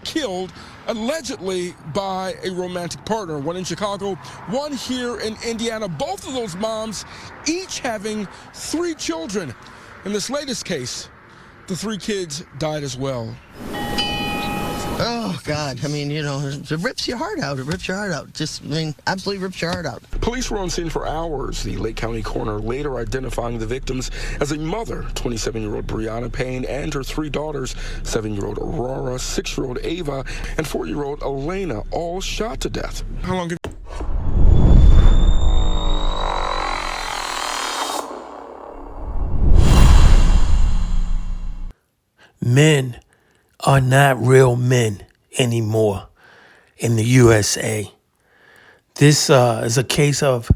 Killed allegedly by a romantic partner, one in Chicago, one here in Indiana. Both of those moms each having 3 children. In this latest case, the 3 kids died as well. Oh, God. I mean, you know, it rips your heart out. It rips your heart out. Absolutely rips your heart out. Police were on scene for hours. The Lake County coroner later identifying the victims as a mother, 27-year-old Briana Payne, and her 3 daughters, 7-year-old Aurora, 6-year-old Ava, and 4-year-old Elena, all shot to death. How long have Men are not real men anymore in the USA. This is a case of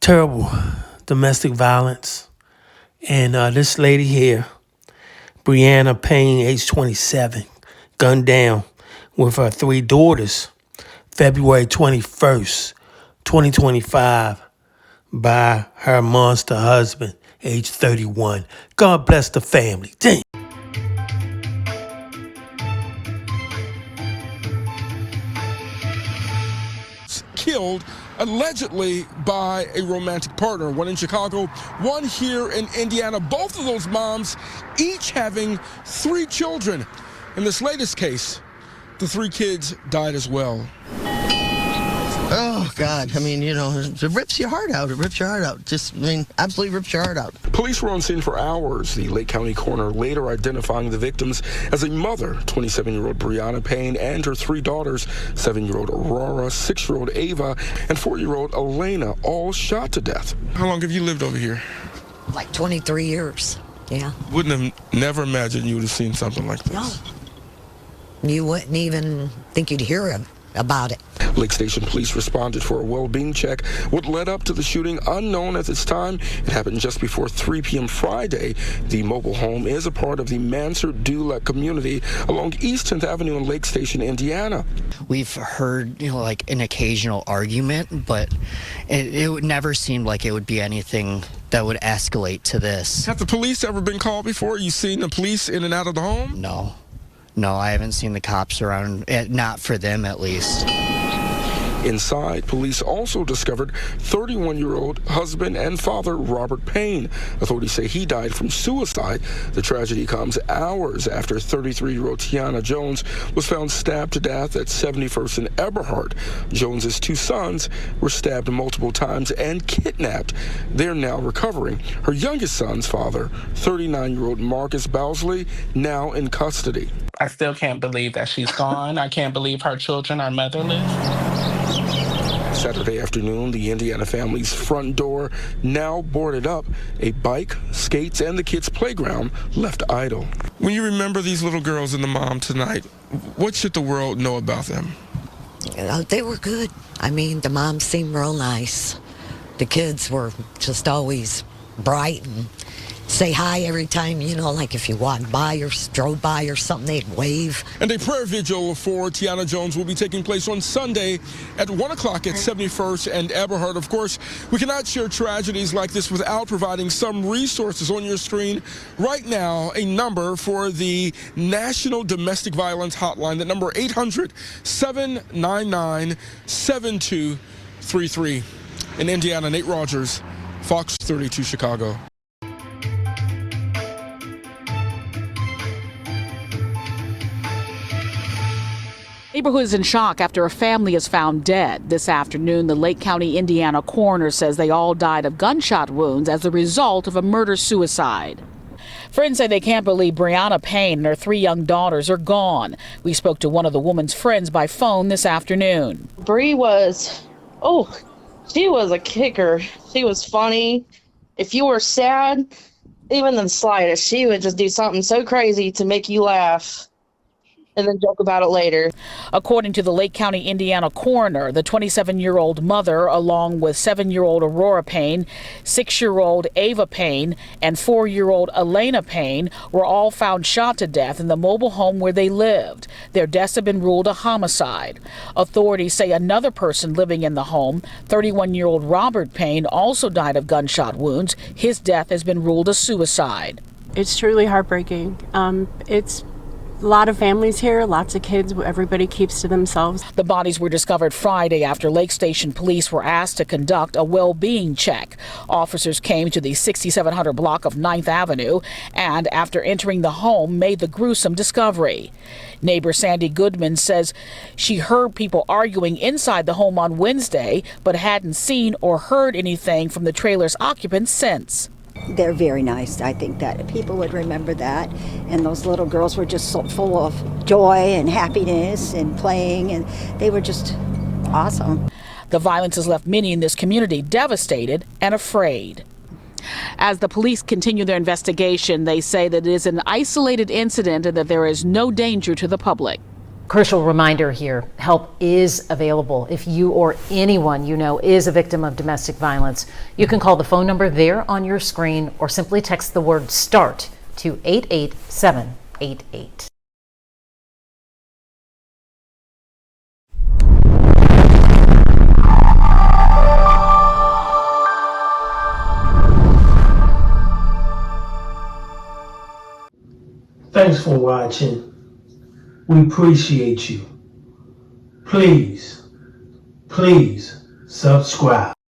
terrible domestic violence. And this lady here, Briana Payne, age 27, gunned down with her 3 daughters, February 21st, 2025, by her monster husband, age 31. God bless the family. Damn. Killed allegedly by a romantic partner, one in Chicago, one here in Indiana. Both of those moms each having 3 children. In this latest case, the 3 kids died as well. Oh, God. I mean, you know, it rips your heart out. It rips your heart out. Absolutely rips your heart out. Police were on scene for hours. The Lake County coroner later identifying the victims as a mother, 27-year-old Briana Payne, and her 3 daughters, 7-year-old Aurora, 6-year-old Ava, and 4-year-old Elena, all shot to death. How long have you lived over here? Like 23 years, yeah. Wouldn't have never imagined you would have seen something like this. No. You wouldn't even think you'd hear about it. Lake Station police responded for a well-being check. What led up to the shooting, unknown at this time. It happened just before 3 p.m. Friday. The mobile home is a part of the Mansard-Dulac community along East 10th Avenue in Lake Station, Indiana. We've heard, like an occasional argument, but it never seemed like it would be anything that would escalate to this. Have the police ever been called before? You seen the police in and out of the home? No, I haven't seen the cops around, not for them at least. Inside, police also discovered 31-year-old husband and father Robert Payne. Authorities say he died from suicide. The tragedy comes hours after 33-year-old Tiana Jones was found stabbed to death at 71st and Eberhard. Jones's 2 sons were stabbed multiple times and kidnapped. They're now recovering. Her youngest son's father, 39-year-old Marcus Bowsley, now in custody. I still can't believe that she's gone. I can't believe her children are motherless. Saturday afternoon, the Indiana family's front door now boarded up. A bike, skates, and the kids' playground left idle. When you remember these little girls and the mom tonight, what should the world know about them? They were good. I mean, the mom seemed real nice. The kids were just always bright and say hi every time, you know, like if you walked by or strode by or something, they'd wave. And a prayer vigil for Tiana Jones will be taking place on Sunday at 1 o'clock at 71st and Eberhard. Of course, we cannot share tragedies like this without providing some resources on your screen. Right now, a number for the National Domestic Violence Hotline, the number 800-799-7233. In Indiana, Nate Rogers, Fox 32 Chicago. Neighborhood is in shock after a family is found dead. This afternoon, the Lake County, Indiana coroner says they all died of gunshot wounds as a result of a murder-suicide. Friends say they can't believe Briana Payne and her 3 young daughters are gone. We spoke to one of the woman's friends by phone this afternoon. Bree was, she was a kicker. She was funny. If you were sad, even the slightest, she would just do something so crazy to make you laugh and then joke about it later. According to the Lake County, Indiana coroner, the 27-year-old mother, along with 7-year-old Aurora Payne, 6-year-old Ava Payne, and 4-year-old Elena Payne were all found shot to death in the mobile home where they lived. Their deaths have been ruled a homicide. Authorities say another person living in the home, 31-year-old Robert Payne, also died of gunshot wounds. His death has been ruled a suicide. It's truly heartbreaking. It's A lot of families here, lots of kids, everybody keeps to themselves. The bodies were discovered Friday after Lake Station police were asked to conduct a well-being check. Officers came to the 6700 block of 9th Avenue and, after entering the home, made the gruesome discovery. Neighbor Sandy Goodman says she heard people arguing inside the home on Wednesday, but hadn't seen or heard anything from the trailer's occupants since. They're very nice. I think that people would remember that. And those little girls were just so full of joy and happiness and playing, and they were just awesome. The violence has left many in this community devastated and afraid. As the police continue their investigation, they say that it is an isolated incident and that there is no danger to the public. Crucial reminder here, help is available. If you or anyone you know is a victim of domestic violence, you can call the phone number there on your screen or simply text the word START to 88788. Thanks for watching. We appreciate you. Please subscribe.